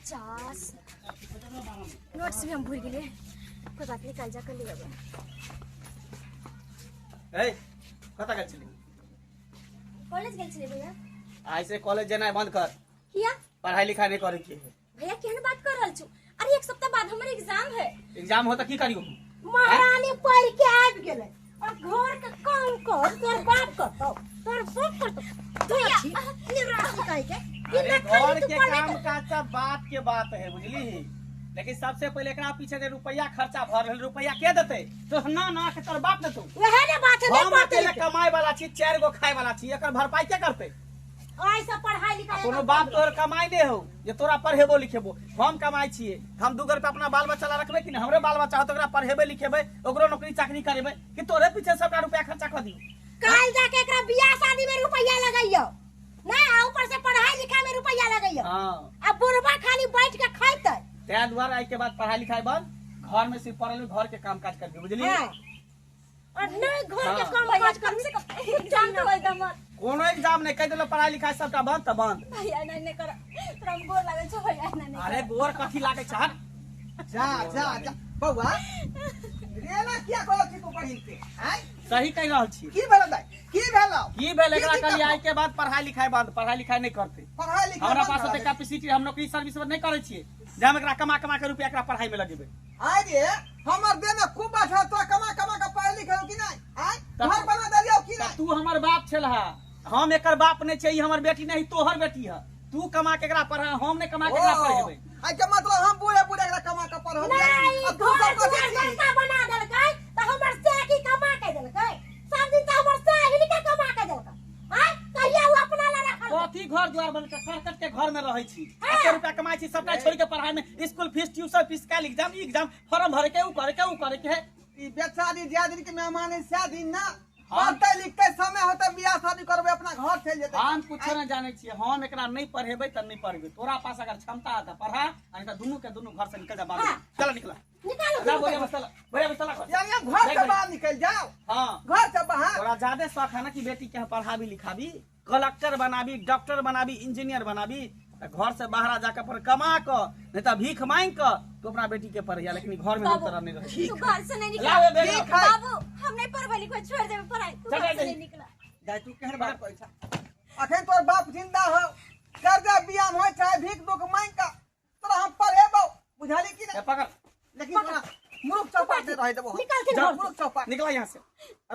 50 notes भी हम भूल गए। कोई बात नहीं, कल जाकर ले लेंगे। ए कता गेल छली? कॉलेज गेल छली भैया। आई से कॉलेज जाना बंद कर। किया? पढ़ाई लिखाई नहीं करे के है। भैया केहन बात कर रहल छु? अरे एक सप्ताह बाद हमर एग्जाम है। एग्जाम होता की करियो? महारानी पढ़ के आब गेले और घर के काम कर तोर बाप करतो, तोर बाप करतो। तू अच्छी निराश काहे के? अरे घर के काम का सब बात के बात है, बुझली? लेकिन सबसे पहले एकरा पीछे जे रुपया खर्चा भ रहल, रुपया के देते? तो ना ना के तोर बाप देतौ। वहे ने बात है, हम अकेले कमाए वाला छी, 4 गो खाए वाला छी, एकर भरपाई के करते? ऐसा पढ़ाई लिखाई कोनो बाप तोर कमाई दे हो जे तोरा पढ़ेबो लिखेबो। हम कमाई छिए, हम 2 रुपया अपना बाल बच्चा ला रखबे कि हमरे बाल बच्चा हो तो ओकरा पढ़ेबे लिखेबे, ओकरो नौकरी चाकरी करेबे कि तोरे पीछे सबका रुपया खर्चा कर दियो। काल जाके एकरा बियाह शादी में रुपया लगाइयो ना, ऊपर से पढ़ाई लिखाई में रुपया लगाइयो। हां अब बुढ़वा खाली बैठ के खाइते। ते द्वारा आई के बाद पढ़ाई लिखाई बंद, घर में सिर्फ पढ़ल, घर के काम काज करके, बुझली? हां और नहीं घर के काम काज कर से एग्जाम तो एकदम कोनो एग्जाम नहीं, कह देलो पढ़ाई लिखाई सबटा बंद त बंद। भैया नहीं कर, तोरा गोर लागे छ भैया नहीं। अरे गोर कथी लागे छ? जा जा जा बौआ रे ना क्या कहै छी तू पढ़िल के? हैं सही कह रहल छी। की भेल दाई? की भेल? की भेल एकरा कली आई के बाद पढ़ाई लिखाई बंद, पढ़ाई लिखाई नहीं करते। पढ़ाई लिखाई हमरा पास ओते कैपेसिटी, हम नौकरी सर्विस नहीं करे छिए जे हम एकरा कमा कमा के रुपया एकरा पढ़ाई में लगेबे। आइ रे हमर देह में खूब बैठा तो कमा कमा के पढ़ लिखे हो कि नहीं? हैं घर बना दलियो कि नहीं? तू हमर बाप छलहा, हम एकर बाप नहीं छै, हमर बेटी नहीं, तोहर बेटी है। तू कमा के एकरा पढ़ा, हम नहीं कमा के एकरा पढ़ेबे। आई के मतलब हम बूढ़े बूढ़े एकरा कमा के पढ़ब नहीं, तू घर सब कथि छी? बड़का बना देलकै त हमर से की कमा के देलकै? सब दिन त हमर से ही के कमा के देलकै। हैं कहिया वो अपना ला रखल? कथी घर द्वार बन के करकट के घर में रहै छी, 100 रुपया कमाई छी, सबटा छोड़ के पढ़ाई में, स्कूल फीस, ट्यूशन फीस, काल एग्जाम फॉर्म भरे के, ऊ करे के है। ई बेचारी ज्यादा दिन के मेहमान है, शादी ना पढ़ते लिखते समय होते बियाह शादी करबे, अपना घर चल जेते। हम कुछ न जाने छिए, हम एकरा नहीं पढ़ेबे त नहीं पढ़बे। तोरा पास अगर क्षमता है त पढ़ा, अनि त दुनु के दुनु घर से निकल जा बाहर। चल निकल निकालो जा, बोले मसला कर। या घर से बाहर निकल जाओ। हां घर से बाहर तोरा ज्यादा शौक है ना कि बेटी के पढ़ाबी लिखाबी, कलेक्टर बनाबी, डॉक्टर बनाबी, इंजीनियर बनाबी, घर से बाहर जाकर पर कमा क नहीं तो भीख मांग क तो अपना बेटी के पढ़िया, लेकिन घर में तरह नहीं रहे। तू घर से नहीं निकला लावे बेटा। बाबू, हम नहीं पढ़ाई लिखाई छोड़ देबे पढ़ाई। तू चल, घर चल, से नहीं निकला। जाय तू केहन बात कहै छ? अखन तोर बाप जिंदा हो, कर्जा बियाह होय चाहे भीख दुख मांग का तोरा हम पढ़ेबो, बुझाली कि नहीं? पकड़, लेकिन तोरा मुरुख चौपाट से रह देबो। निकल के जा, घर मुरुख चौपाट निकला यहाँ से।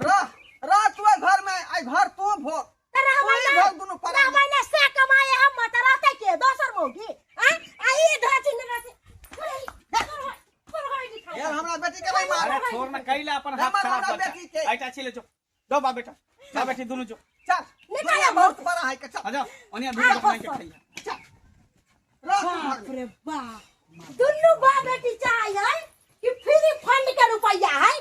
रह तू घर में, आई घर तू भोग भोग दुनु पढ़ा। महीना से कमाए हम मत रहते के दोसर मौगी। हैं आई धरती न रहते यार हमरा बेटी के नहीं मार। अरे छोड़ ना, कइला अपन हाथ हमर खराब हमरा कर। बेटी के। आइटा छिले जो दो बा बेटा, जा बेटी दोनों जो चल निकाल बहुत बड़ा है के चल। आजा ओनिया भीख मांग के खाइया। चल रह बाप रे बाप, दुन्नु बा बेटी चाहिए कि फ्री फंड के रुपया है,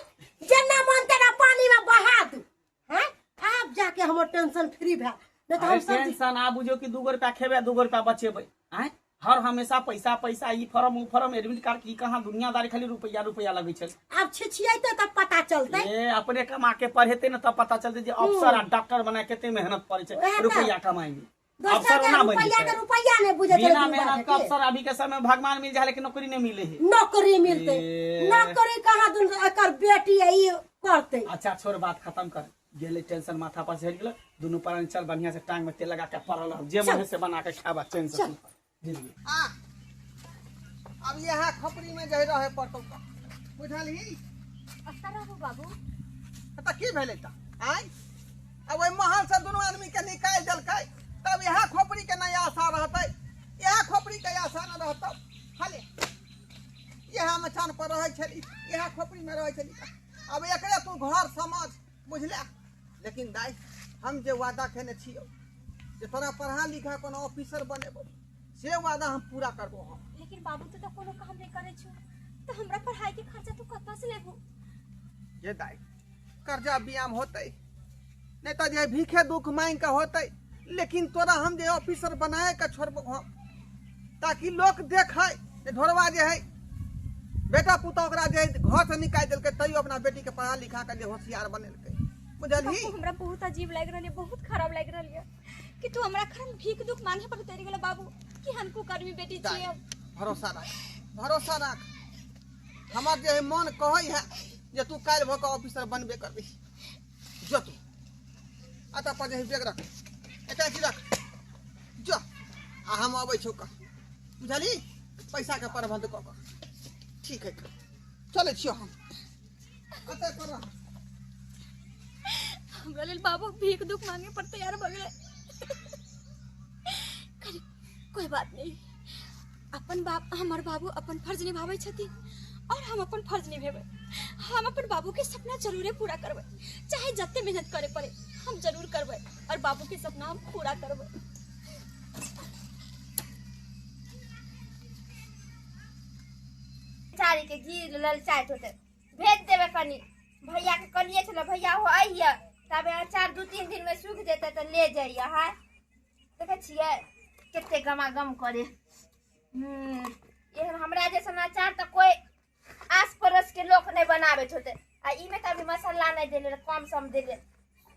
जेना मन तेरा पानी में बहा दू। हैं आप जाके हमर टेंशन फ्री भा, नहीं तो हम सब टेंशन आ बुझो कि 2 रुपया खेबे, 2 रुपया बचेबे। हैं हर हमेशा पैसा पैसा, ई फॉर्म उ फॉर्म, एडमिट कार्ड की कहां दुनियादारी, खाली रुपया रुपया लगै छै। अब छिछियाते तब पता चलते। ए अपने कमा के पढ़ेते न तब पता चलते जे अफसर आ डॉक्टर बना केते मेहनत पड़े छै रुपया कमाई में। दोसर अफसर के ना बने रुपया के छै, रुपया ने बुझे बिना मेहनत का अफसर अभी के समय में भगवान मिल जाए लेकिन नौकरी नहीं मिले है। नौकरी मिलते, नौकरी कहाँ दुन एकर बेटी है ई करते। अच्छा छोड़, बात खत्म कर। गेले टेंशन माथा पर से हट गेल, दुनु पर चल बढ़िया से टांग में तेल लगा के पड़ल रह, जे मन से बना के खाबा टेंशन जिंदगी। अब यहाँ खपरी में जह रहे पड़तो का बुझाली। अच्छा रहू बाबू, त की भेलै त? आइ अब ओइ महल से दुनु आदमी के निकाल देलकै, तब यहाँ खोपड़ी के नया आशा रहतै, यहाँ खोपड़ी के आशा न रहतौ। खाली यहाँ में चान पर रहै छली, यहाँ खोपड़ी में रहै छली। अब एकरे तू घर समझ, बुझला? लेकिन दाई हम जे वादा केने छियो जे तोरा पढ़ा लिखा कोनो ऑफिसर बनेबो, से वादा हम पूरा करबो। हम लेकिन बाबू तो कोनो काम नहीं करे छु, तो हमरा पढ़ाई के खर्चा तू कत्ता से लेबू? ये दाई कर्जा बियाम होतै, नहीं तो जे भीखे दुख मांग के होतै, लेकिन तोरा हम जे ऑफिसर बनाए के छोड़बो हम, ताकि लोग देखे जे ढोरवा जे है बेटा पुता ओकरा जे घर से निकाल देलकै, तैयो अपना बेटी के पढ़ा लिखा के जे होशियार बनेलकै, बुझलही? हमरा बहुत अजीब लग रहल है, बहुत खराब लग रहल है कि तू हमरा खन भीख दुख मांगे पर उतर गेल बाबू कि हमको कर्मी बेटी छिए। भरोसा रख हमार जे है मन कहै है जे तू काल भक ऑफिसर बनबे करबी जो तू आता पर जे बैग रख एटा चीज रख जो आ हम अबै छौ का बुझली पैसा के प्रबंध क ठीक है चले छियो हम अते पर हमरा लेल बाबू भीख दुख मांगे पर तैयार भ गेले। कोई बात नहीं, अपन बाप हमर बाबू अपन फर्ज निभाबै छथिन और हम अपन फर्ज निभेबै। हम अपन बाबू के सपना जरूर पूरा करबै, चाहे जत्ते मेहनत करे पड़े हम जरूर करबै और बाबू के सपना हम पूरा करबै। चारी के घी ललचाइत होते भेज देवे कनी भैया के कनिए चलो भैया हो आइए तब अचार 2-3 दिन में सूख जेते तो ले जाइए। है देखे छिए केते गमागम करे। ये हमरा जैसन अचार तो कोई आस पड़ोस के लोग नहीं बनावे होते आ ई में तो अभी मसाला नहीं देले कम सम देले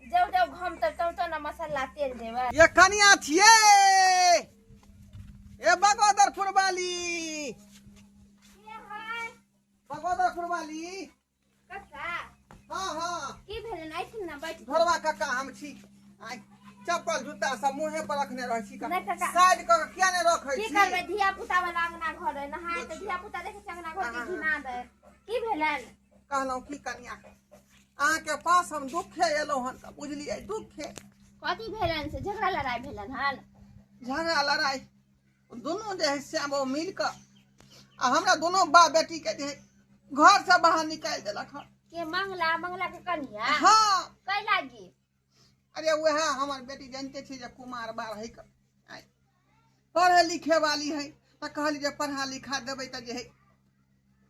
जब जब घम तो ना मसाला तेल देवे। ये कनिया छिए ए बगोदर फुरबाली बगोदर फुरबाली कक्का हां हां की भेल नहीं थी ना बैठ घरवा कक्का हम छी आई चप्पल जूता सब मुंहे पर रखने रह छी नहीं कक्का साइड क किया ने रखै की छी करबे धिया पुता वाला अंगना घर है नहाए तो धिया पुता देखे छै अंगना घर के घिना दे की भेलन कहलौ की कनिया अहाँ के पास हम दुखे एलो हन त बुझलिए दुखे कथी भेलन से झगड़ा लड़ाई भेलन हन झगड़ा लड़ाई दोनों जे है से वो मिल क आ हमरा दोनों बा बेटी के जे घर से बाहर निकाल देलक हन के मंगला के कनिया हां कै लागी अरे वह हमार बेटी जानते छी जे कुमार बार है पढ़े लिखे वाली है तो कहली जे पढ़ा लिखा देबै त जे है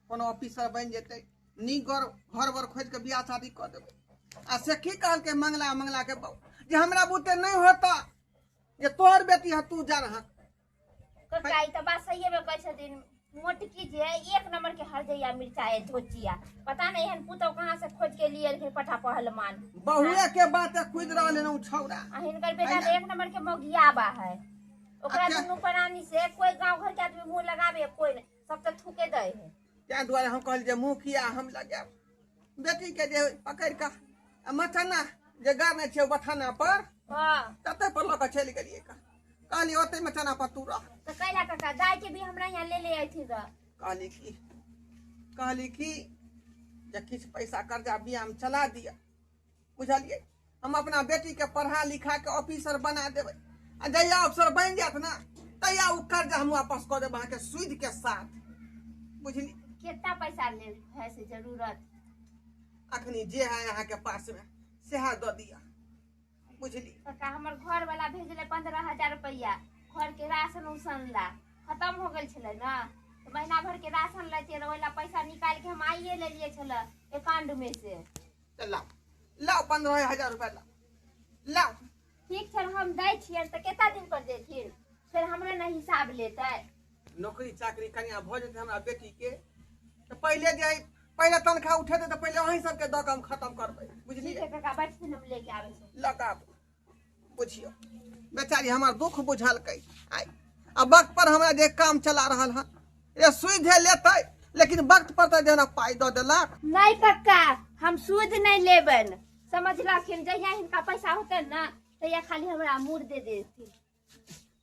कोनो ऑफिसर बन जेतै नीक घर वर खोज के बियाह शादी कर देबै आ से की कहल के मंगला के बहु जे हमरा बुते नहीं होता ये तोहर बेटी है तू जा रहा ककाई तो बात सही में कह छथिन मोटकी जे 1 नंबर के हरजैया मिर्चाई धोचिया पता नहीं हन पुतो कहां से खोज के लिए फिर पठा पहलमान बहुए के बात खुद रहले न छौड़ा आ हिनकर बेटा 1 नंबर के मोगिया बा है ओकरा दुनु प्राणी से कोई गांव घर के आदमी मुंह लगावे कोई नहीं सब तो थूके दे है त्या द्वारा हम कहल जे मुंह किया हम लगे बेटी के जे पकड़ का मथाना जे गाने छे बथाना पर हां तते पर लक चल गेलिए का कहली ओते मथाना पर तू रह तो कैला काका दाई के भी हमरा यहां ले आई थी ग कहली की जे किछ पैसा कर्जा बियाह में चला दिया बुझलिए हम अपना बेटी के पढ़ा लिखा के ऑफिसर बना देबै आ जहिया अफसर बन जात ना तहिया उ कर्जा हम वापस कर देब अहाँ के सूद के साथ बुझली कितना पैसा ले है से जरूरत अखनी जे है यहाँ के पास में सेहा द दिया बुझली काका हमर घर वाला भेजले 15,000 रुपया घर के राशन उसन ला खत्म हो गेल छले ना तो महीना भर के राशन लेते रोला पैसा निकाल के हम आइए ले लिए छले अकाउंट में से लाओ 15,000 रुपया लाओ ठीक छल हम दै छियै त केता दिन पर देथिन फिर हमरा न हिसाब लेतै नौकरी चाकरी कन्या भ जेतै हमरा बेटी के तो पहले जे पहले तनखा उठेते तो पहले वही सबके द हम खत्म करबै बुझली ठीक है काका बैठ के हम लेके आबै छी लगा बुझियो बेचारी हमार दुख बुझलकै आई अब वक्त पर हमरा जे काम चला रहल हन ये सुविधे लेतै लेकिन वक्त पर तो जेना पाई द देलक नहीं काका हम सूद नहीं लेबन समझलखिन जहिया हिनका पैसा होते ना तहिया खाली हमरा मूड दे देथिन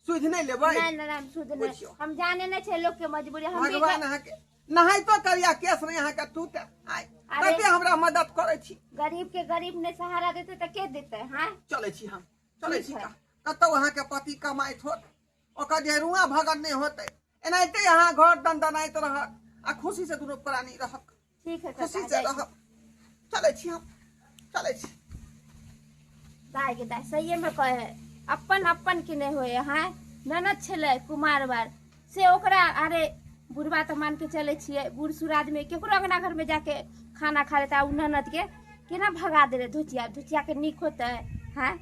सुध नहीं लेबै नहीं सूद नहीं हम जाने नहीं छे लोग के मजबूरी हम भगवान अहाँ के नहाई तो करिया केस नहीं अहाँ के टूटे आई कते हमरा मदद करे छी गरीब के गरीब ने सहारा देते तो के देते हां चले छी हम चले छी कतौ अहाँ के पति कमाइत होत ओकर जे रुआ भगन नहीं होते एनाइते यहाँ घर दंदनाइत रहत आ खुशी से दुनू प्राणी रहत ठीक है खुशी से रहत चले छी हम चले छी दाई के दाई सही में कहे अपन के नहीं होए हां ननद छले कुमार बार से ओकरा अरे बुढ़वा तो मान के चले छिए बूढ़ सूराज में केकरो अंगना घर में जाके खाना खा लेता उ ननद के केना भगा दे रे धुचिया के निक होते हैं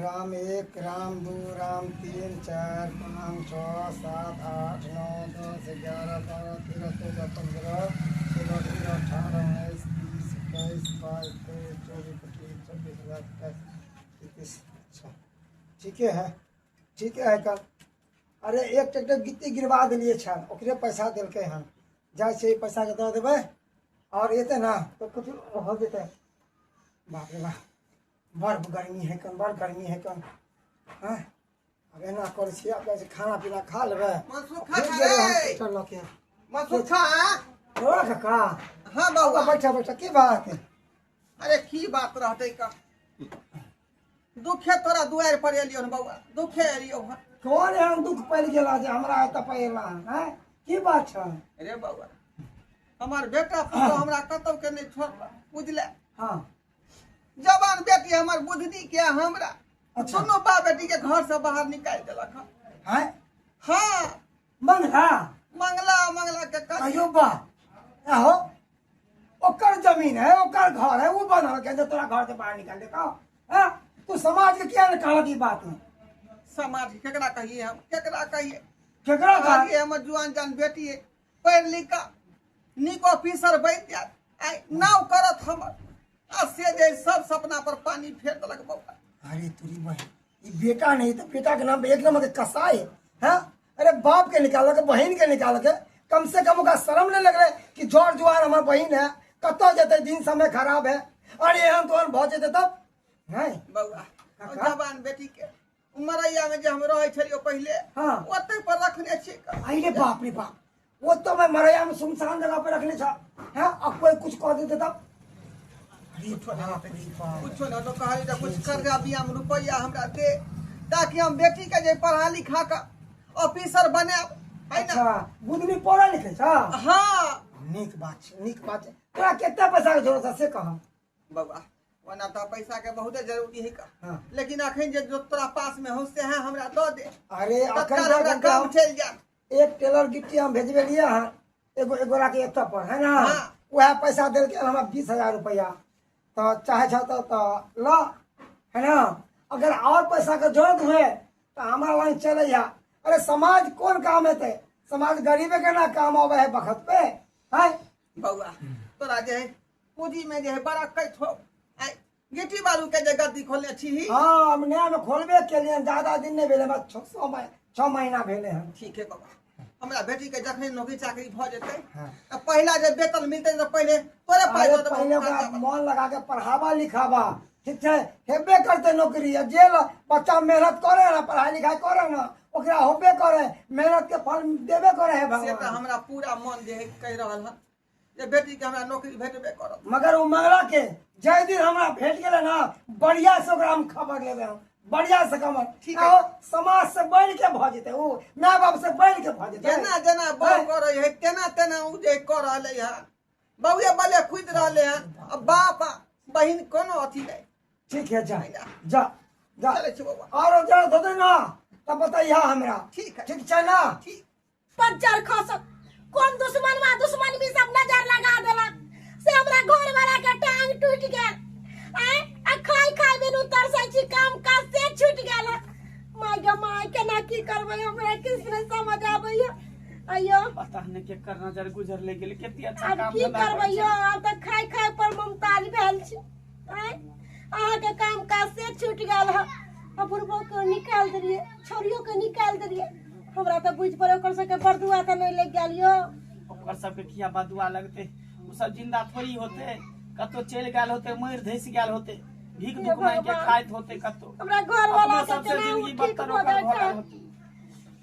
राम 1 राम 2 राम 3 4 5 6 7 8 9 10 11 12 13 14 15 16 17 18 19 20 21 22 23 24 25 26 27 28 29 30 ठीक है कल अरे एक ट्रैक्टर गिट्टी गिरवा दिलिए छन ओकरे पैसा देलकै हन जाइ छै पैसा के दे देबै और एते ना तो कुछ हो जेतै। बाप रे बाप बड़ गर्मी है कन बड़ गर्मी है कन हैं अब एना करै छियै अब से खाना पीना खा लेबै मनसुखा फिर खा जेबै हम रे। ट्रैक्टर लऽ के। मनसुखा ओ काका हाँ बाबा बउआ बैठा बैठा की बात है? अरे की बात रहते का दुखे तोरा दुआर पर एलियो न बउआ दुखे एलियो हन। कौन एहन दुख पड़ि गेला जे हमरा एतऽ पड़ेला हैं की बात छै? अरे बउआ हमार बेटा पुतो हमरा कतौ के नहीं छोड़ला बुझले। हाँ जवान बेटी हमर बुद्धि के हमरा अच्छा। दोनों बाप बेटी के घर से बाहर निकाल देलक हन। हैं हाँ मंगला मंगला मंगला के कर अयो बा आहो ओकर जमीन है ओकर घर है वो बनल के तोरा घर से बाहर निकाल देता हैं तू समाज के क्या निकाल की बात है? समाज केकरा कहिए हम केकरा कहिए केकरा का आगे हमर जुआन जान बेटी है पढ़ लिख का नीक ऑफिसर बन जात आई नाव करत हमर आ से जे सब सपना पर पानी फेर देलक बउआ। अरे तुरी बहन ये बेटा नहीं तो बेटा के नाम पे एक नंबर के कसाई है। अरे बाप के निकाल के बहन के निकाल के कम से कम ओका शर्म नहीं लग रहे कि जोर जुआर हमार बहन है कतो जते दिन समय खराब है अरे हम तो भौ जेते तब नहीं बउआ काका? जवान बेटी के उमरैया में जे हम रहे छलियो पहले हाँ। ओते पर रखने छी का। अरे बाप रे बाप वो तो मैं मरैया में सुनसान जगह पे रखने था है अब कोई कुछ कह देते तब अरे बाप रे बाप कुछ ना तो कहली तो कुछ कर्जा बिया में रुपया हमरा दे ताकि हम बेटी के जे पढ़ा लिखा का ऑफिसर बने है ना। अच्छा बुदनी पढ़ा लिखे छा हाँ नीक बात छै तोरा कितना पैसा के जरूरत है से कह बउआ वना तो पैसा के बहुत जरूरी है का। हाँ। लेकिन अखन जे जो तोरा पास में हो से है हमरा दो दे अरे तत्काल हमरा अखन काम चल जा। एक टेलर गिट्टी हम भेजबे लिए हैं एगो के एत पर है ना हाँ। वह पैसा दे के हमरा 20,000 रुपया तो चाहे छ तो लो है ना अगर और पैसा के जरूरत हुए तो हमारा वहीं चले जा। अरे समाज कौन काम है समाज गरीबे के ना काम आवे है बखत पे है बउआ तोरा जे है पूंजी में जे है बड़ा कैथ हो आई गिट्टी बालू के जे गद्दी खोलने छी। हाँ हम नया में खोलबे के लिए ज्यादा दिन नहीं भेले बस 6 महीना भेले हैं। ठीक है बाबा हमरा बेटी के जखन नौकरी चाकरी भ जेतै हाँ। तो पहला जे वेतन मिलते तो पहले तोरे पास अरे दे पहले ओकरा मन लगा के पढ़ावा लिखावा ठीक है हेबे करते नौकरी है जे बच्चा मेहनत करे ना पढ़ाई लिखाई करे ना ओकरा होबे करे मेहनत के फल देबे करे है से तो भगवान। हमरा पूरा मन जे है कह रहल है जे बेटी के हमरा नौकरी भेटबे करत। मगर वो मंगला के जय दिन हमरा भेट गेले ना बढ़िया से ओकरा हम खबर लेबे हम बढ़िया से कमर ठीक है। आओ, समाज से बढ़ के भ जेते वो माय बाप से बढ़ के भ जेते जेना जेना बाप करे है तेना तेना उ जे कर रहले है बउए बले खुद रहले है अब बाप बहिन कोनो अथी नहीं। ठीक है जा जा जा चले छी बाबा और जरूरत होते ना तब बताइए हमरा ठीक है ठीक है ना ठीक पज्जर खसत कौन दुश्मन भी सब नजर लगा देला से हमरा घर वाला के टांग टूट गेल आ खाई बिनु तरसै छी काम काज से छूट गेल। माय गे माय केना की करबै हमरा किछ नै समझ आबैया। अयो पता नहीं के कर नजर गुजर ले गेल केती अच्छा अब काम की धंधा करबै करै यो छै। अब त खाई पर मुमताज भेल छी। अहाँ के काम काज से छूट गेल है बुढ़बो के निकाल देलिए छोरियो के निकाल देलिए हमरा त बुझ पड़े ओकर सबके बरदुआ त नहीं लग गेल यो। ओकर सबके किया बदुआ लगते उ सब जिंदा थोड़ी होते कतो चल गेल होते मर धस गेल होते भीख दुख मांग के खाइत होते कतो हमरा घर वाला अपना के सबसे केना जिंदगी ठीक बदतर हो ओकर जाए घर होती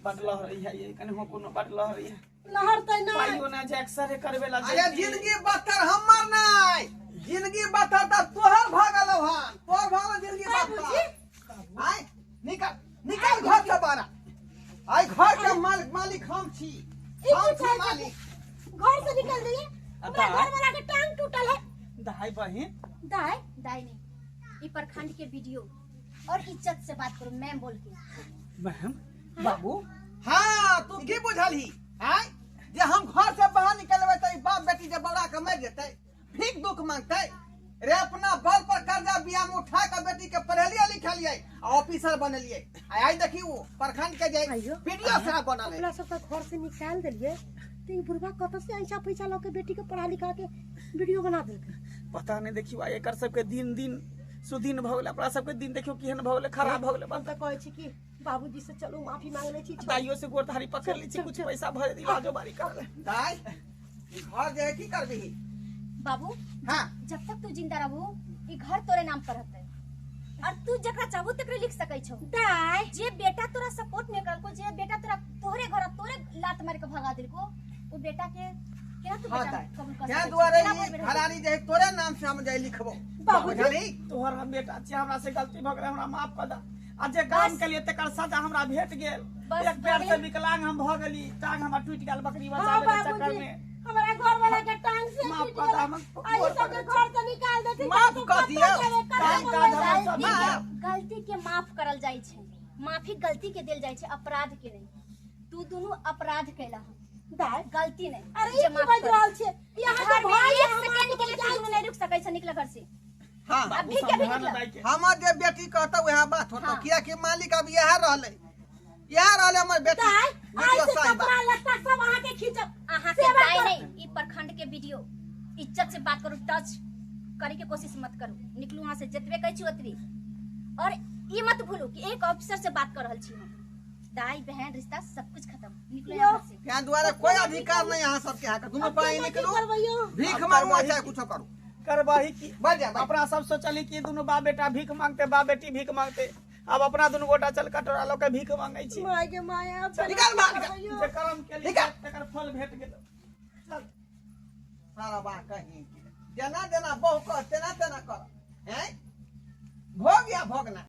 बदलह रही है ये कने हो कोनो बदलह रही है लहर त नहीं पाइयो ना जे एक्सरे करबे ला अरे जिंदगी बदतर हमर नहीं जिंदगी बदतर त तोहर भागल हन तोहर भागल जिंदगी बदतर। आई निकल घर से बाहर आई घर के मालिक हम छी हम छी मालिक। घर से निकल जाइए हमरा घर वाला के टांग टूटल है। दाई बहिन दाई दाई नहीं ये प्रखंड के वीडियो और इज्जत से बात करो मैम बोल के। मैम बाबू हाँ तू की बुझलही आई जे हम घर से बाहर निकलबे त बाप बेटी जे बड़ा के मर जेतै भीख दुख मांगतै रे अपना बल पर कर्जा बिया में उठा के बेटी के पढ़ेलिए लिखलिए ऑफिसर बनलिए आई देखी वो प्रखंड के जे वीडियो सारा बनल है हमरा सब त घर से निकाल देलिए तो ये बुढ़वा कत से ऐसा पैसा ला के बेटी के पढ़ा लिखा के वीडियो बना देलके। पता नहीं देखियो आ एकर सबके दिन दिन सुदिन भ गेल अपना सबके दिन देखियो केहन भ गेल खराब भ गेल हम त कहै छी कि बाबूजी से चलो माफी मांग ले छी दाइयो से गोर धारी पकड़ ली छी कुछ पैसा भर दी बाजो बारी कर ले दाई ई घर जे है की करबी बाबू हां जब तक तू जिंदा रहू ई घर तोरे नाम पर रहते और तू जकरा चाहू तकरे लिख सकै छौ दाई जे बेटा तोरा सपोर्ट नहीं करल को जे बेटा तोरा तोहरे घर तोरे लात मार के भगा दिल को वो बेटा के केना तू हां बेटा दाई कबूल कर क्या सकै दुआरे छौ? ई घरानी जे है तोरे नाम से हम जाई लिखबो बाबूजी तोहर हम बेटा छी हमरा से गलती भ गेलै हमरा माफ कर दा आ जे काम के लिए तकर सजा हमरा भेट गेल बस एक पैर से भगले। विकलांग हम भ गेली टांग हमर टूट गेल बकरी हाँ बचावे के चक्कर बाबूजी में हमारा घर वाला के टांग से माफ टूट कर दा गया। हम आई सब के घर से निकाल देती माफ कर दियो। काम काज हमरा सब गलती गलती के माफ करल जाय छै माफी गलती के देल जाय छै अपराध के नहीं तू दोनों अपराध कैला दाई गलती नहीं अरे जे ये माफ बात कर। रहल छे यहाँ घर के में भाई एक सेकंड के लिए तू दोनों नहीं रुक सकै छै निकल घर से हां अभी के भी निकल हमर जे बेटी कहता वह बात होता हाँ। किया कि मालिक अब यह रहले हमर बेटी दाई वीडियो आज से साइन बा। कपड़ा लत्ता सब वहाँ के खींचब अहाँ के सेवा दाई कर- नहीं ई प्रखंड के वीडियो इज्जत से बात करू टच करे के कोशिश मत करू निकलू वहां से जतबे कहै छी ओतबे और ई मत भूलू कि एक ऑफिसर से बात कर रहल छी हम दाई बहन रिश्ता सब कुछ खत्म निकलो यो। यहाँ से यहाँ द्वारा कोई अधिकार नहीं यहाँ सबके यहाँ का दोनों पाई निकलो करवैयो भीख अब मांगो करवाही चाहे की- कुछ करो करवाही की बढ़ जा बढ़। अपना सब सोचली कि दोनों बाप बेटा भीख मांगते बाप बेटी भीख मांगते अब अपना दोनों गोटा चल कटोरा लोग के भीख मांगै छी माय के माया अब निकाल बाहर निकाल। करवैयो। जे कर्म के लिए निकाल। तकर फल भेट गेल चल सारा बात कहीं जेना जेना बहु कह तेना तेना कर हैं भोग या भोगना